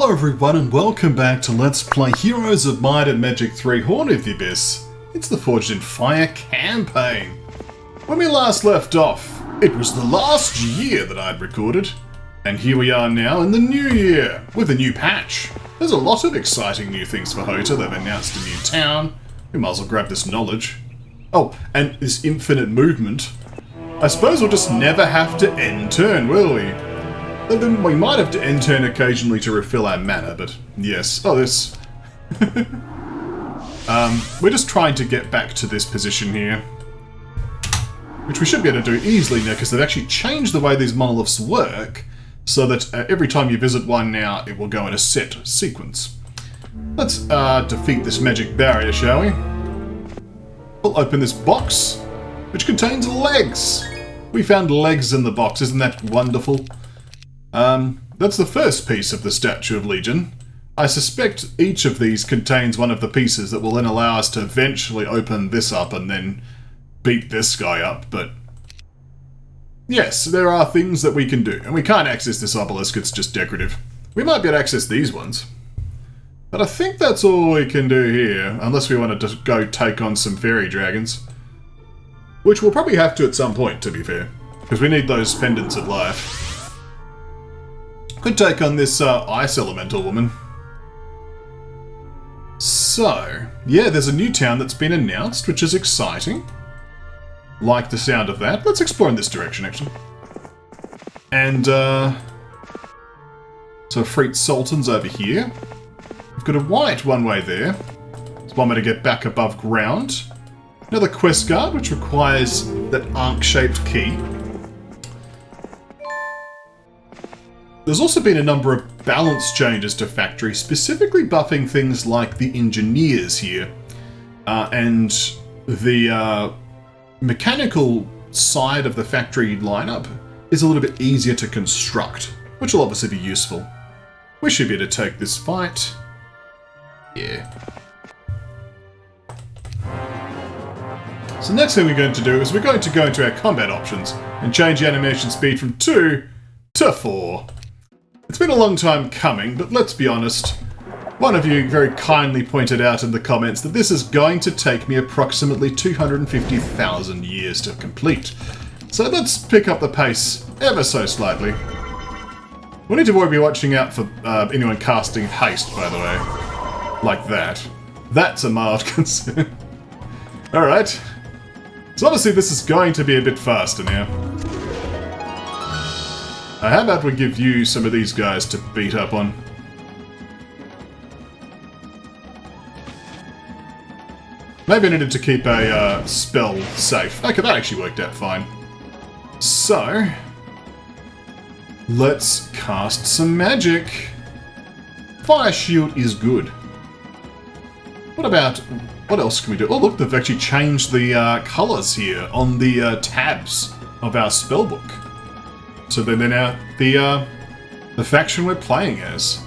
Hello everyone and welcome back to Let's Play Heroes of Might and Magic 3 Horn of the Abyss. It's the Forged in Fire campaign. When we last left off, it was the last year that I'd recorded. And here we are now in the new year, with a new patch. There's a lot of exciting new things for HotA. They've announced a new town. We might as well grab this knowledge. Oh, and this infinite movement. I suppose we'll just never have to end turn, will we? Then we might have to end turn occasionally to refill our mana, but yes. Oh, this. We're just trying to get back to this position here. Which we should be able to do easily now, because they've actually changed the way these monoliths work, so that every time you visit one now, it will go in a set sequence. Let's defeat this magic barrier, shall we? We'll open this box, which contains legs. We found legs in the box, isn't that wonderful? That's the first piece of the Statue of Legion. I suspect each of these contains one of the pieces that will then allow us to eventually open this up and then beat this guy up, but yes, there are things that we can do, and we can't access this obelisk, it's just decorative. We might be able to access these ones, but I think that's all we can do here, unless we want to just go take on some fairy dragons. Which we'll probably have to at some point, to be fair, because we need those pendants of life. Could take on this ice elemental woman. So, yeah, there's a new town that's been announced, which is exciting. Like the sound of that. Let's explore in this direction, actually. And, so Freet Sultan's over here. We've got a white one-way there. There's one way to get back above ground. Another quest card, which requires that arc-shaped key. There's also been a number of balance changes to Factory, specifically buffing things like the engineers here. And the mechanical side of the Factory lineup is a little bit easier to construct, which will obviously be useful. We should be able to take this fight. Yeah. So next thing we're going to do is we're going to go into our combat options and change the animation speed from 2 to 4. It's been a long time coming, but let's be honest. One of you very kindly pointed out in the comments that this is going to take me approximately 250,000 years to complete. So let's pick up the pace ever so slightly. We need to be watching out for anyone casting haste, by the way. Like that. That's a mild concern. Alright. So obviously this is going to be a bit faster now. How about we give you some of these guys to beat up on? Maybe I needed to keep a spell safe. Okay, that actually worked out fine. So, let's cast some magic. Fire Shield is good. What else can we do? Oh look, they've actually changed the colours here on the tabs of our spellbook. So they're now the faction we're playing as.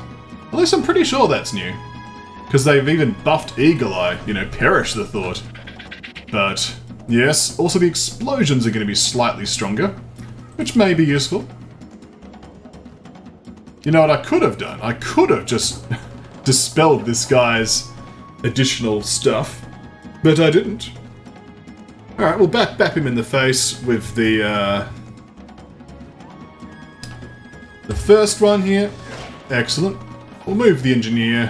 At least I'm pretty sure that's new. Because they've even buffed Eagle Eye, you know, perish the thought. But, yes, also the explosions are going to be slightly stronger, which may be useful. You know what I could have done? I could have just dispelled this guy's additional stuff, but I didn't. Alright, we'll bap him in the face with the first one here. Excellent. We'll move the engineer.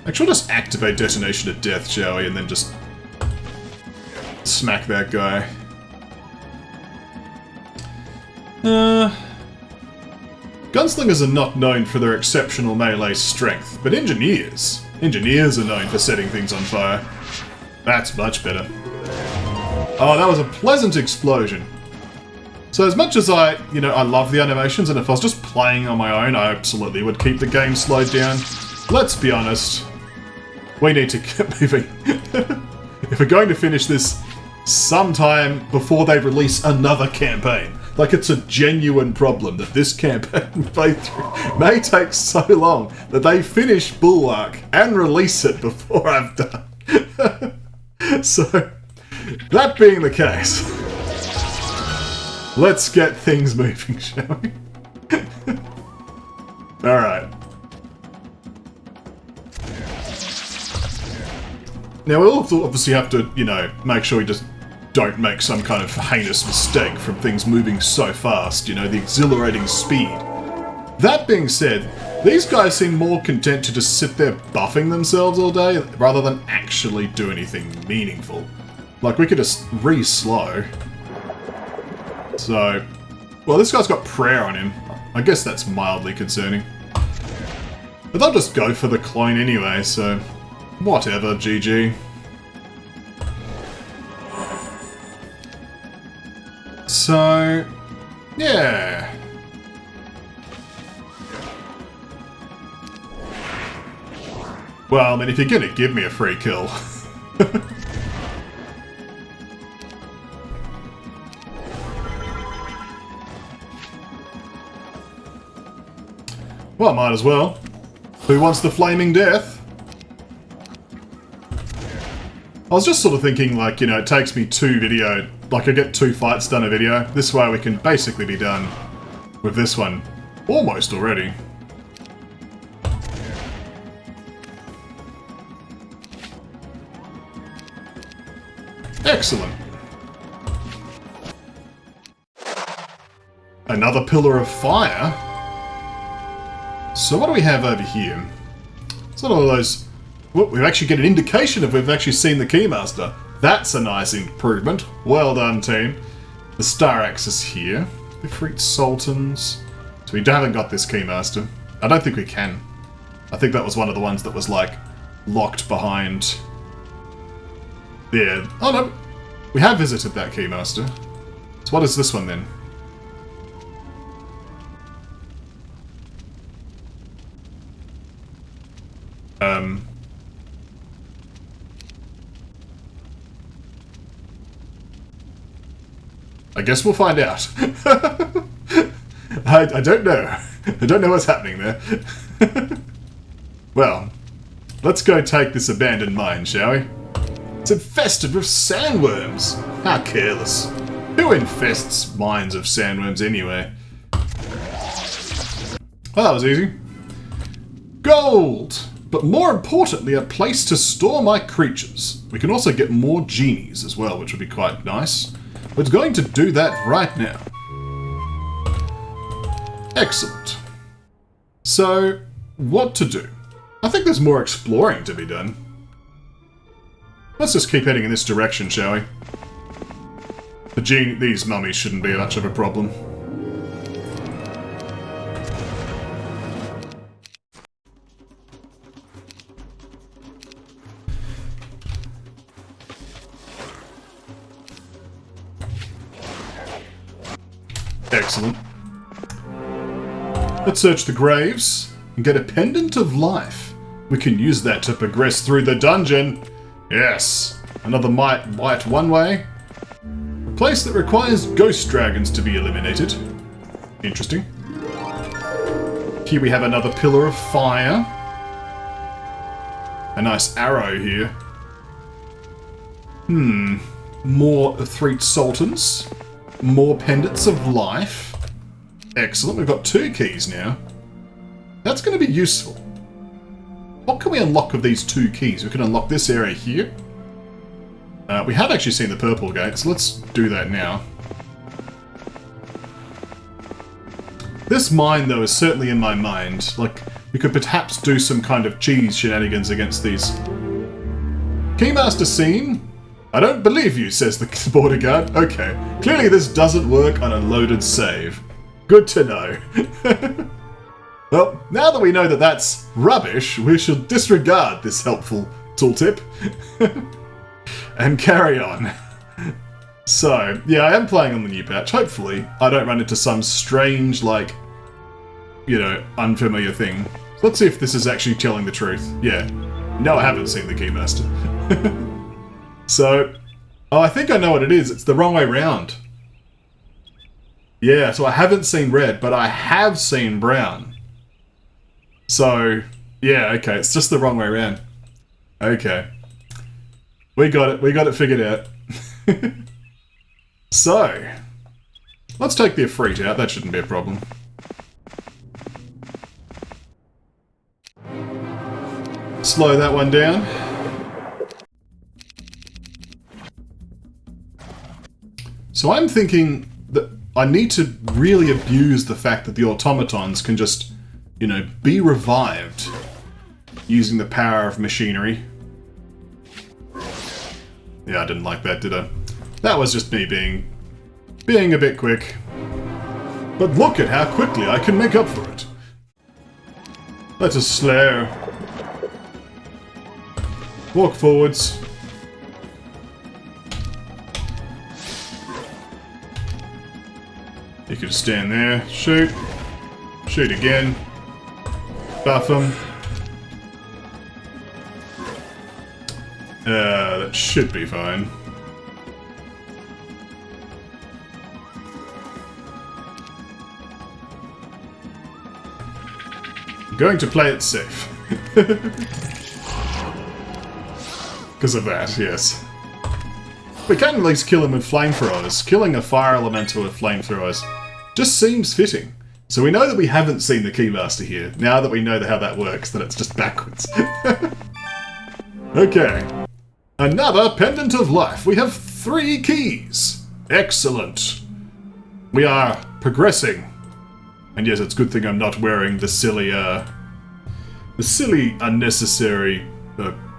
Actually, we'll just activate Detonation of Death, shall we? And then just smack that guy. Gunslingers are not known for their exceptional melee strength, but engineers are known for setting things on fire. That's much better. Oh, that was a pleasant explosion. So as much as I love the animations, and if I was just playing on my own, I absolutely would keep the game slowed down. Let's be honest, we need to get moving. If we're going to finish this sometime before they release another campaign, like it's a genuine problem that this campaign playthrough may take so long that they finish Bulwark and release it before I've done. So, that being the case, let's get things moving, shall we? Alright. Now, we'll obviously have to, you know, make sure we just don't make some kind of heinous mistake from things moving so fast, you know, the exhilarating speed. That being said, these guys seem more content to just sit there buffing themselves all day rather than actually do anything meaningful. Like, we could just re-slow. So, well, this guy's got prayer on him. I guess that's mildly concerning. But they'll just go for the clone anyway, so whatever, GG. So, yeah. Well, I mean, if you're gonna give me a free kill. Well, might as well. Who wants the flaming death? I was just sort of thinking, like, you know, it takes me 2 video, like I get 2 fights done a video. This way we can basically be done with this one almost already. Excellent. Another pillar of fire. So what do we have over here? It's not all those... Well, we actually get an indication if we've actually seen the Keymaster. That's a nice improvement. Well done, team. The star axis here. The Freak Sultans. So we haven't got this Keymaster. I don't think we can. I think that was one of the ones that was, like, locked behind... there. Oh, no. We have visited that Keymaster. So what is this one, then? I guess we'll find out. I don't know. I don't know what's happening there. Well, let's go take this abandoned mine, shall we? It's infested with sandworms. How careless. Who infests mines of sandworms anyway? Well, that was easy. Gold! But more importantly, a place to store my creatures. We can also get more genies as well, which would be quite nice. We're going to do that right now. Excellent. So, what to do? I think there's more exploring to be done. Let's just keep heading in this direction, shall we? These mummies shouldn't be much of a problem. Excellent. Let's search the graves and get a pendant of life. We can use that to progress through the dungeon. Yes, another white one-way. A place that requires ghost dragons to be eliminated. Interesting. Here we have another pillar of fire. A nice arrow here. More Threat Sultans. More pendants of life. Excellent, we've got 2 keys now. That's going to be useful. What can we unlock with these 2 keys? We can unlock this area here. We have actually seen the purple gates. Let's do that now. This mine, though, is certainly in my mind. Like, we could perhaps do some kind of cheese shenanigans against these. Keymaster seen? I don't believe you, says the border guard. Okay, clearly this doesn't work on a loaded save. Good to know. Well, now that we know that that's rubbish, we should disregard this helpful tooltip and carry on. So, yeah, I am playing on the new patch. Hopefully, I don't run into some strange, like, you know, unfamiliar thing. Let's see if this is actually telling the truth. Yeah. No, I haven't seen the Keymaster. So, oh, I think I know what it is. It's the wrong way round. Yeah, so I haven't seen red, but I have seen brown. So, yeah, okay, it's just the wrong way around. Okay. We got it figured out. So, let's take the Ifrit out, that shouldn't be a problem. Slow that one down. So I'm thinking that I need to really abuse the fact that the automatons can just, you know, be revived using the power of machinery. Yeah, I didn't like that, did I? That was just me being a bit quick. But look at how quickly I can make up for it. Let us slay. Walk forwards. You could stand there, shoot, shoot again, buff him. That should be fine. I'm going to play it safe. Because of that, yes. We can at least kill him with flamethrowers. Killing a fire elemental with flamethrowers just seems fitting. So we know that we haven't seen the Keymaster here. Now that we know how that works, that it's just backwards. Okay. Another Pendant of Life. We have 3 keys. Excellent. We are progressing. And yes, it's a good thing I'm not wearing the silly unnecessary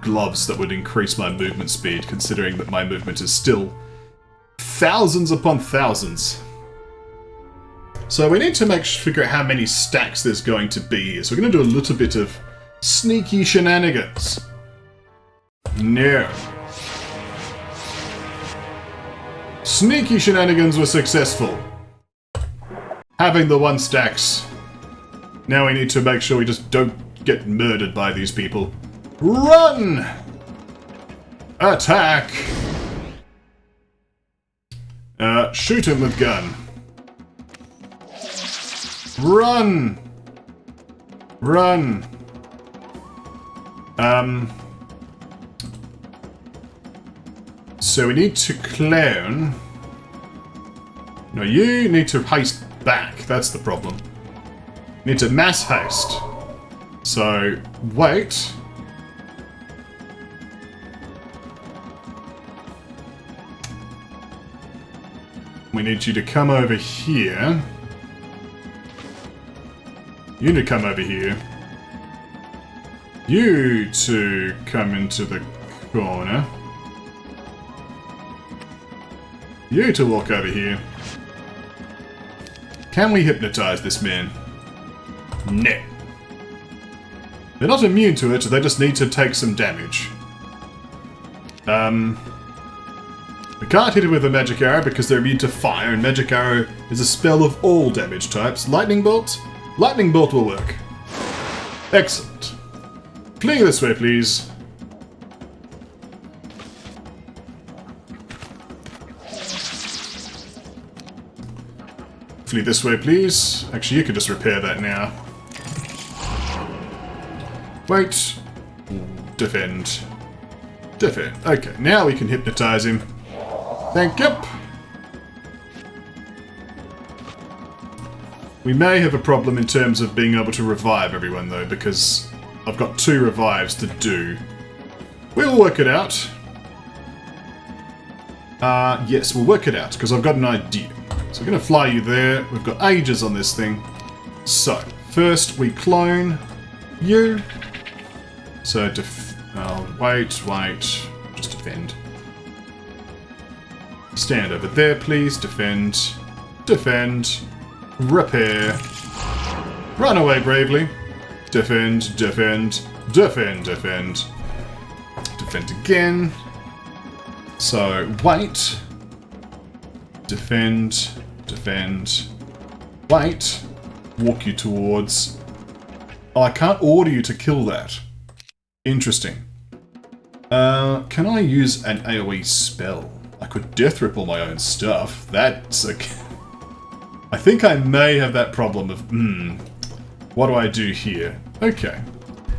gloves that would increase my movement speed, considering that my movement is still thousands upon thousands. So we need to figure out how many stacks there's going to be here. So we're going to do a little bit of sneaky shenanigans. No. Sneaky shenanigans were successful. Having the 1 stacks. Now we need to make sure we just don't get murdered by these people. Run! Attack! Shoot him with gun. Run! Run! So we need to clone. No, you need to haste back. That's the problem. Need to mass haste. So, wait. We need you to come over here. You to come over here. You to come into the corner. You to walk over here. Can we hypnotize this man? No. They're not immune to it, they just need to take some damage. We can't hit it with a magic arrow because they're immune to fire, and magic arrow is a spell of all damage types. Lightning bolt? Lightning bolt will work. Excellent. Flee this way, please. Flee this way, please. Actually, you could just repair that now. Wait. Defend. Defend. Okay, now we can hypnotize him. Thank you. We may have a problem in terms of being able to revive everyone, though, because I've got 2 revives to do. We'll work it out. Yes, we'll work it out, because I've got an idea. So we're going to fly you there. We've got ages on this thing. So, first we clone you. So, wait. Just defend. Stand over there, please. Defend. Defend. Repair. Run away bravely. Defend, defend, defend, defend. Defend again. So, wait. Defend, defend, wait. Walk you towards... Oh, I can't order you to kill that. Interesting. Can I use an AoE spell? I could death ripple my own stuff. That's a... I think I may have that problem of, what do I do here? Okay.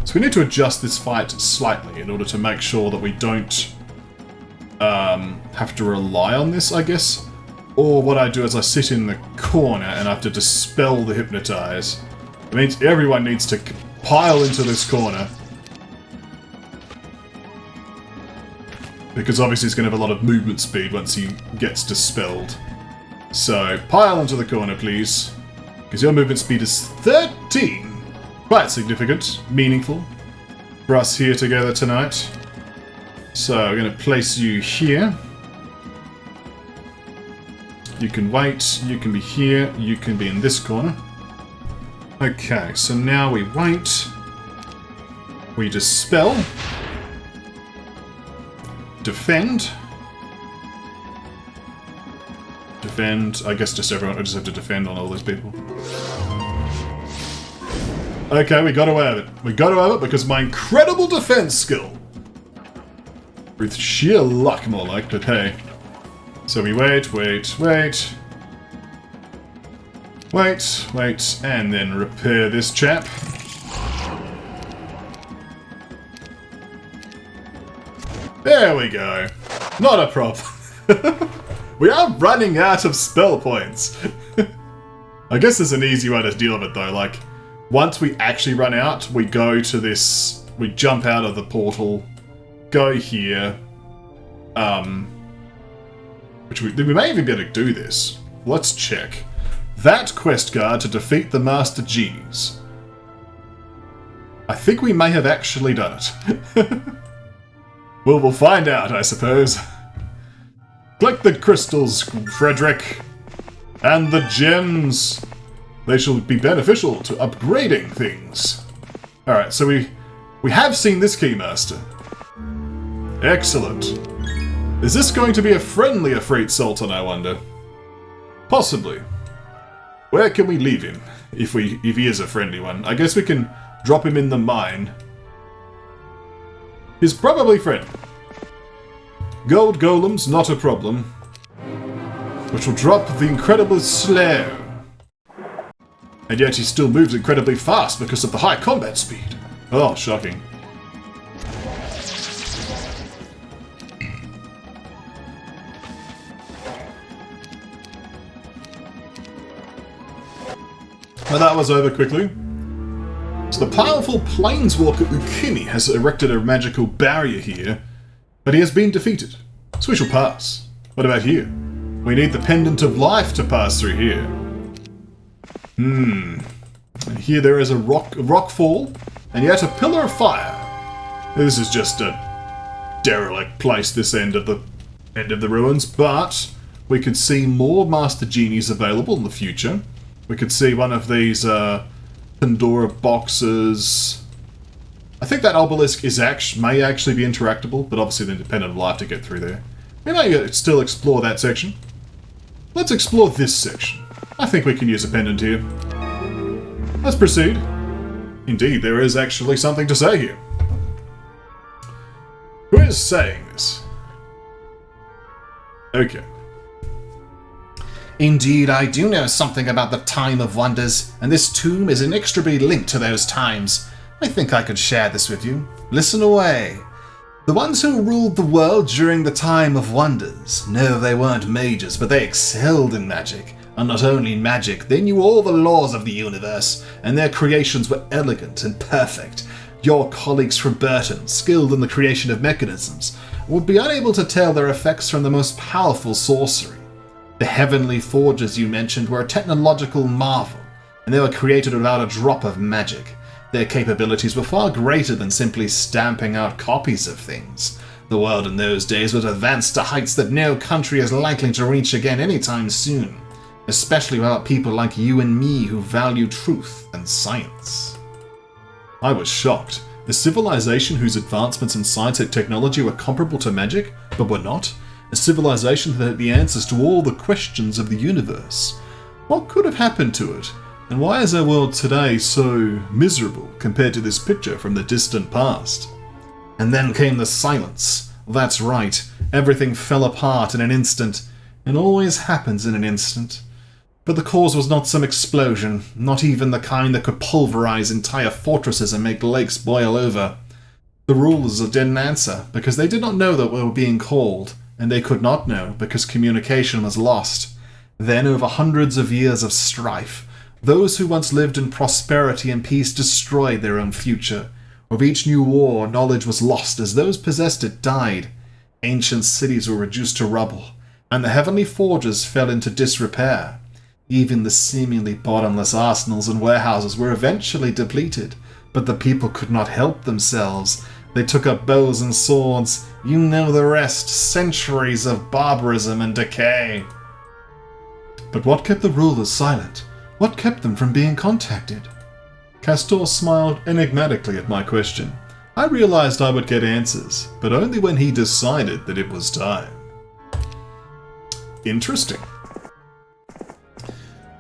So we need to adjust this fight slightly in order to make sure that we don't have to rely on this, I guess. Or what I do is I sit in the corner and I have to dispel the hypnotize. It means everyone needs to pile into this corner. Because obviously he's going to have a lot of movement speed once he gets dispelled. So, pile into the corner, please. Because your movement speed is 13. Quite significant, meaningful for us here together tonight. So, I'm going to place you here. You can wait, you can be here, you can be in this corner. Okay, so now we wait. We dispel. Defend. Defend. I guess just everyone. I just have to defend on all those people. Okay, we got away with it. We got away with it because of my incredible defense skill. With sheer luck, more like, but hey. So we wait, and then repair this chap. There we go. Not a problem. We are running out of spell points. I guess there's an easy way to deal with it though, like, once we actually run out, we go to this, we jump out of the portal, go here, which we may even be able to do this. Let's check. That quest card to defeat the Master Genies. I think we may have actually done it. Well, we'll find out, I suppose. Collect the crystals, Frederick. And the gems. They shall be beneficial to upgrading things. Alright, so we have seen this Keymaster. Excellent. Is this going to be a friendly Afraid Sultan, I wonder? Possibly. Where can we leave him, if he is a friendly one? I guess we can drop him in the mine. He's probably friendly. Gold golems, not a problem. Which will drop the incredibly slow. And yet he still moves incredibly fast because of the high combat speed. Oh, shocking. Well, that was over quickly. So the powerful planeswalker Ukimi has erected a magical barrier here, but he has been defeated. So we shall pass. What about here? We need the Pendant of Life to pass through here. And here there is a rock fall, and yet a Pillar of Fire. This is just a derelict place, this end of the ruins, but we could see more Master Genies available in the future. We could see one of these Pandora boxes. I think that obelisk may actually be interactable, but obviously the Pendant of Life to get through there. We may still explore that section. Let's explore this section. I think we can use a pendant here. Let's proceed. Indeed, there is actually something to say here. Who is saying this? Okay. Indeed, I do know something about the Time of Wonders, and this tomb is inextricably linked to those times. I think I could share this with you. Listen away. The ones who ruled the world during the Time of Wonders, no, they weren't mages, but they excelled in magic. And not only in magic, they knew all the laws of the universe, and their creations were elegant and perfect. Your colleagues from Barchan, skilled in the creation of mechanisms, would be unable to tell their effects from the most powerful sorcery. The heavenly forges you mentioned were a technological marvel, and they were created without a drop of magic. Their capabilities were far greater than simply stamping out copies of things. The world in those days was advanced to heights that no country is likely to reach again anytime soon, especially without people like you and me who value truth and science. I was shocked. A civilization whose advancements in science and technology were comparable to magic, but were not. A civilization that had the answers to all the questions of the universe. What could have happened to it? And why is our world today so miserable compared to this picture from the distant past? And then came the silence. That's right. Everything fell apart in an instant. It always happens in an instant. But the cause was not some explosion, not even the kind that could pulverize entire fortresses and make lakes boil over. The rulers didn't answer because they did not know that we were being called, and they could not know because communication was lost. Then, over hundreds of years of strife, those who once lived in prosperity and peace destroyed their own future. With each new war, knowledge was lost as those possessed it died. Ancient cities were reduced to rubble, and the heavenly forges fell into disrepair. Even the seemingly bottomless arsenals and warehouses were eventually depleted, but the people could not help themselves. They took up bows and swords. You know the rest. Centuries of barbarism and decay. But what kept the rulers silent? What kept them from being contacted? Castor smiled enigmatically at my question. I realized I would get answers, but only when he decided that it was time. Interesting.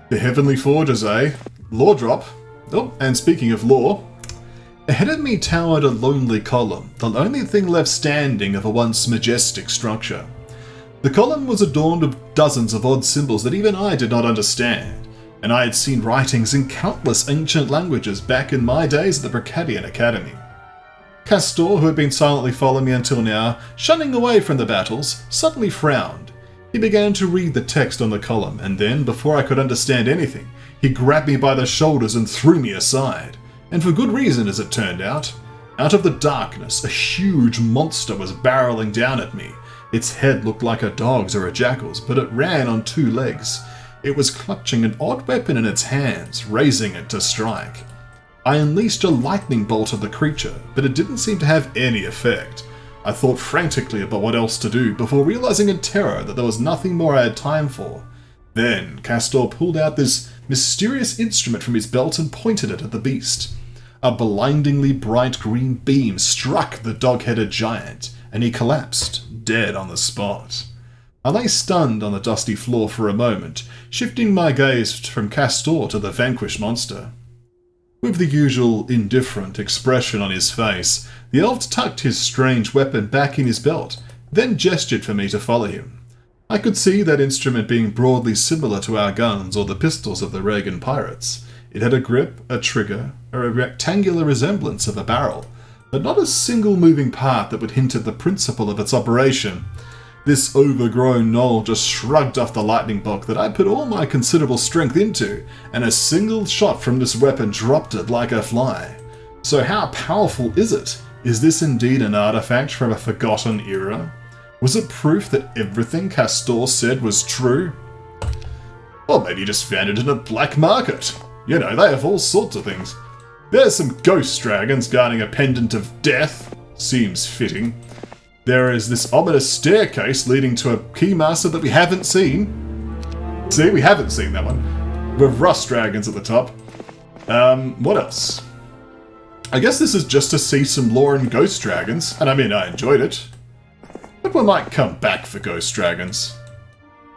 The Heavenly Forges, eh? Lore drop. Oh, and speaking of lore, ahead of me towered a lonely column, the only thing left standing of a once majestic structure. The column was adorned with dozens of odd symbols that even I did not understand, and I had seen writings in countless ancient languages back in my days at the Bracadian Academy. Castor, who had been silently following me until now, shunning away from the battles, suddenly frowned. He began to read the text on the column, and then, before I could understand anything, he grabbed me by the shoulders and threw me aside. And for good reason, as it turned out. Out of the darkness, a huge monster was barreling down at me. Its head looked like a dog's or a jackal's, but it ran on 2 legs. It was clutching an odd weapon in its hands, raising it to strike. I unleashed a lightning bolt at the creature, but it didn't seem to have any effect. I thought frantically about what else to do, before realizing in terror that there was nothing more I had time for. Then, Castor pulled out this mysterious instrument from his belt and pointed it at the beast. A blindingly bright green beam struck the dog-headed giant, and he collapsed, dead on the spot. I lay stunned on the dusty floor for a moment, shifting my gaze from Castor to the vanquished monster. With the usual indifferent expression on his face, the elf tucked his strange weapon back in his belt, then gestured for me to follow him. I could see that instrument being broadly similar to our guns or the pistols of the Reagan pirates. It had a grip, a trigger, or a rectangular resemblance of a barrel, but not a single moving part that would hint at the principle of its operation. This overgrown gnoll just shrugged off the lightning bolt that I put all my considerable strength into, and a single shot from this weapon dropped it like a fly. So how powerful is it? Is this indeed an artifact from a forgotten era? Was it proof that everything Castor said was true? Or maybe he just found it in a black market. You know, they have all sorts of things. There's some ghost dragons guarding a pendant of death. Seems fitting. There is this ominous staircase leading to a keymaster that we haven't seen. See, we haven't seen that one. With rust dragons at the top. What else? I guess this is just to see some lore in ghost dragons, and I mean, I enjoyed it. But we might come back for ghost dragons.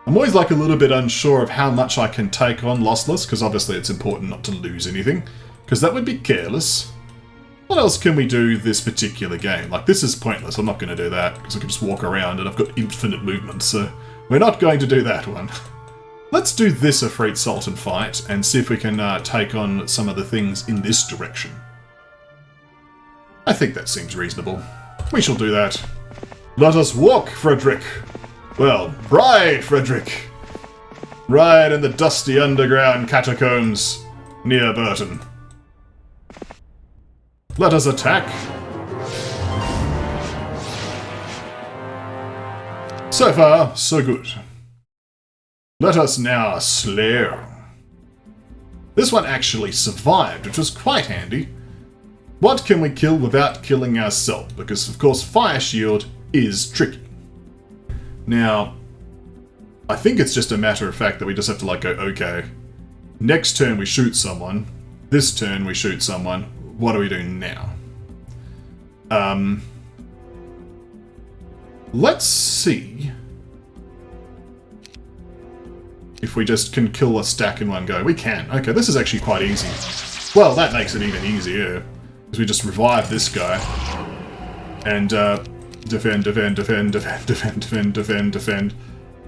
I'm always like a little bit unsure of how much I can take on lossless, because obviously it's important not to lose anything, because that would be careless. What else can we do this particular game? Like, this is pointless, I'm not going to do that, because I can just walk around and I've got infinite movement, so we're not going to do that one. Let's do this Efreet Sultan fight, and see if we can take on some of the things in this direction. I think that seems reasonable. We shall do that. Let us walk, Frederick! Well, ride, Frederick! Ride in the dusty underground catacombs near Barchan. Let us attack! So far, so good. Let us now slay. This one actually survived, which was quite handy. What can we kill without killing ourselves? Because, of course, Fire Shield is tricky. Now, I think it's just a matter of fact that we just have to, like, go, okay, next turn we shoot someone, this turn we shoot someone, what do we do now? Let's see if we just can kill a stack in one go. We can. Okay, this is actually quite easy. Well, that makes it even easier. Because we just revive this guy. And, defend, defend, defend, defend, defend, defend, defend, defend.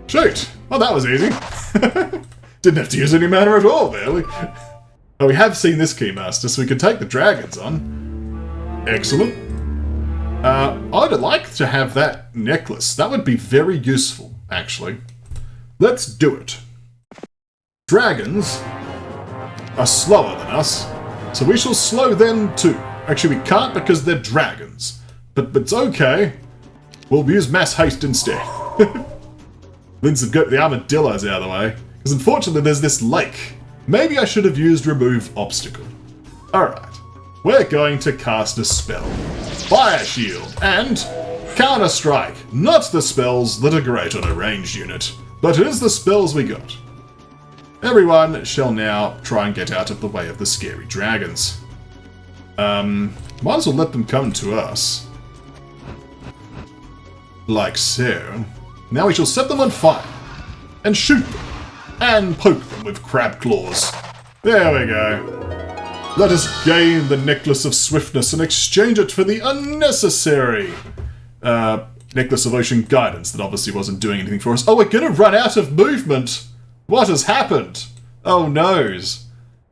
Shoot! Well, that was easy. Didn't have to use any mana at all, barely. But we have seen this Keymaster, so we can take the dragons on. Excellent. I'd like to have that necklace. That would be very useful, actually. Let's do it. Dragons are slower than us, so we shall slow them too. Actually, we can't because they're dragons. But it's okay. We'll use mass haste instead. Then get the armadillos out of the way. Because unfortunately there's this lake. Maybe I should have used remove obstacle. Alright. We're going to cast a spell. Fire Shield and Counter Strike. Not the spells that are great on a ranged unit, but it is the spells we got. Everyone shall now try and get out of the way of the scary dragons. Might as well let them come to us. Like so. Now we shall set them on fire. And shoot them. And poke them with crab claws. There we go. Let us gain the Necklace of Swiftness and exchange it for the unnecessary Necklace of Ocean Guidance that obviously wasn't doing anything for us. Oh, we're gonna run out of movement! What has happened? Oh, noes.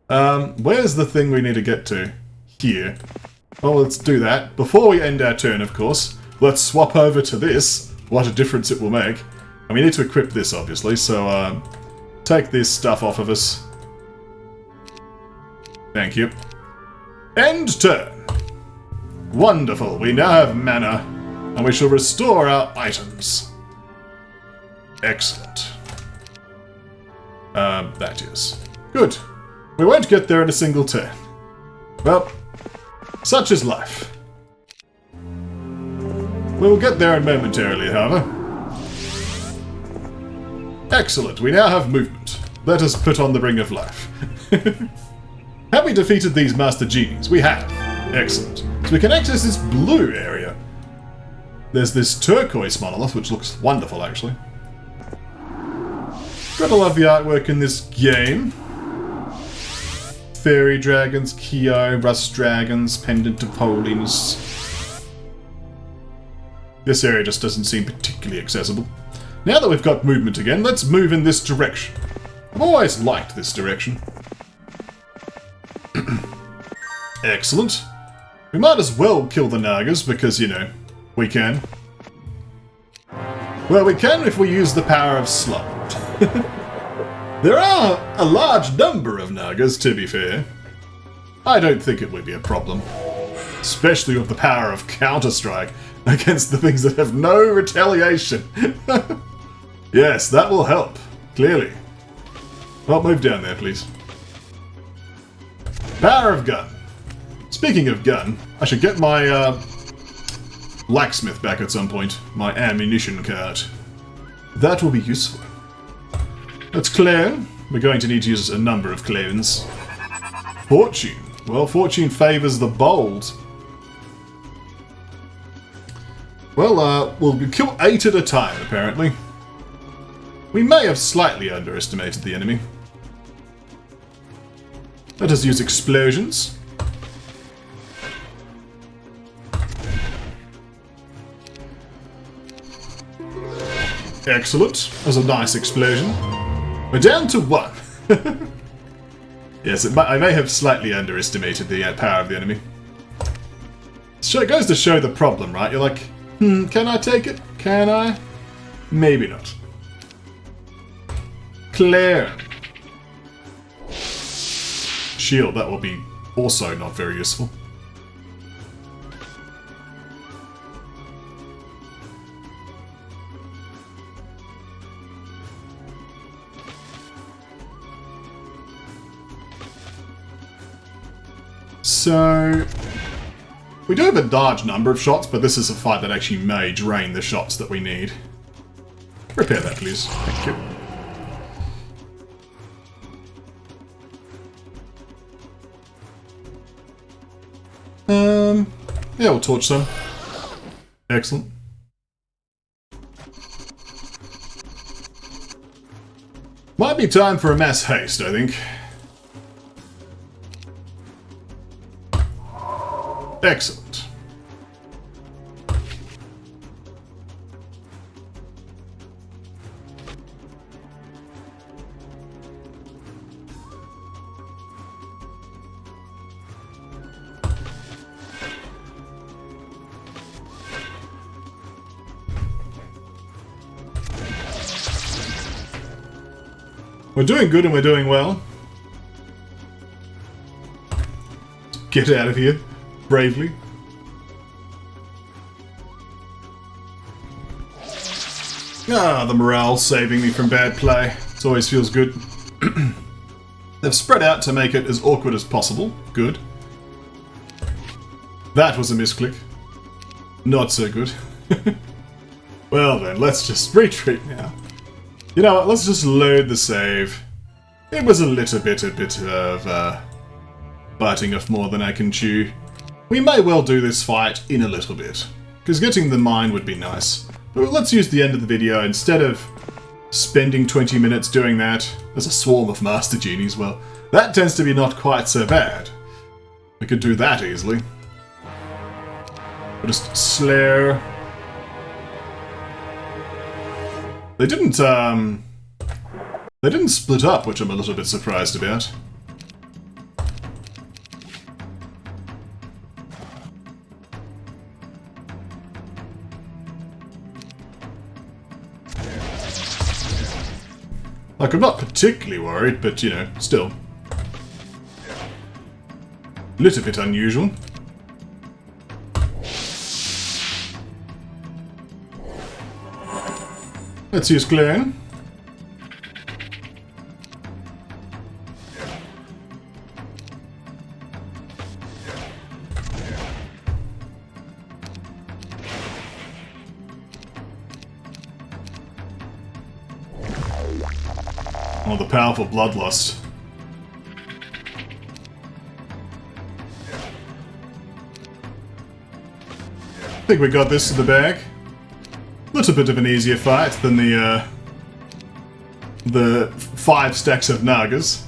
Where's the thing we need to get to? Here. Well, let's do that. Before we end our turn, of course, let's swap over to this. What a difference it will make. And we need to equip this, obviously, so take this stuff off of us. Thank you. End turn. Wonderful. We now have mana, and we shall restore our items. Excellent. That is. Good. We won't get there in a single turn. Well, such is life. We will get there momentarily, however. Excellent. We now have movement. Let us put on the Ring of Life. Have we defeated these Master Genies? We have. Excellent. So we can access this blue area. There's this turquoise monolith, which looks wonderful, actually. Gotta love the artwork in this game. Fairy dragons, Kyo, rust dragons, pendant of holiness. This area just doesn't seem particularly accessible. Now that we've got movement again, let's move in this direction. I've always liked this direction. Excellent. We might as well kill the Nagas because, you know, we can. Well, we can if we use the power of Slide. There are a large number of Nagas, to be fair. I don't think it would be a problem. Especially with the power of Counter-Strike against the things that have no retaliation. Yes, that will help. Clearly. Well, move down there, please. Power of gun. Speaking of gun, I should get my blacksmith back at some point. My ammunition cart. That will be useful. Let's clone. We're going to need to use a number of clones. Fortune. Well, fortune favours the bold. Well, we'll kill 8 at a time, apparently. We may have slightly underestimated the enemy. Let us use explosions. Excellent. That was a nice explosion. We're down to 1. Yes, I may have slightly underestimated the power of the enemy. So it goes to show the problem, right? You're like, can I take it? Can I? Maybe not. Claire. Shield, that will be also not very useful. So, we do have a large number of shots, but this is a fight that actually may drain the shots that we need. Repair that, please. Thank you. Yeah, we'll torch some. Excellent. Might be time for a mass haste, I think. Excellent. We're doing good and we're doing well. Get out of here. Bravely. Ah, the morale saving me from bad play. It always feels good. They've spread out to make it as awkward as possible. Good. That was a misclick. Not so good. Well then, let's just retreat now. You know what, let's just load the save. It was a bit of biting off more than I can chew. We may well do this fight in a little bit, because getting the mine would be nice. But let's use the end of the video instead of spending 20 minutes doing that. There's a swarm of Master Genies, well, that tends to be not quite so bad. We could do that easily. We'll just slare. They didn't split up, which I'm a little bit surprised about. Like, I'm not particularly worried, but, you know, still. A little bit unusual. Let's use clearing. Oh, the powerful bloodlust. I think we got this in the bag. Little bit of an easier fight than the 5 stacks of Nagas.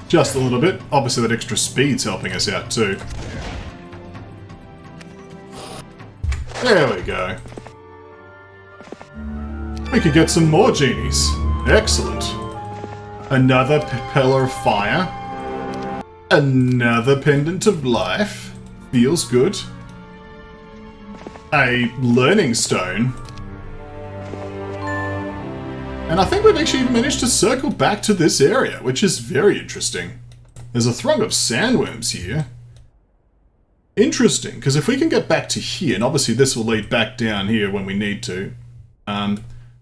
Just a little bit. Obviously that extra speed's helping us out too. There we go. We could get some more genies. Excellent. Another pillar of fire. Another pendant of life. Feels good. A learning stone. And I think we've actually managed to circle back to this area, which is very interesting. There's a throng of sandworms here. Interesting, because if we can get back to here, and obviously this will lead back down here when we need to,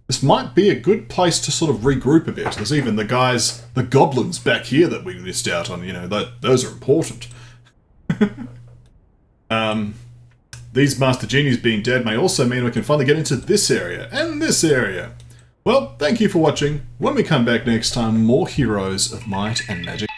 this might be a good place to sort of regroup a bit. There's even the guys, the goblins back here that we missed out on, you know, those are important. These Master Genies being dead may also mean we can finally get into this area, and this area. Well, thank you for watching. When we come back next time, more Heroes of Might and Magic.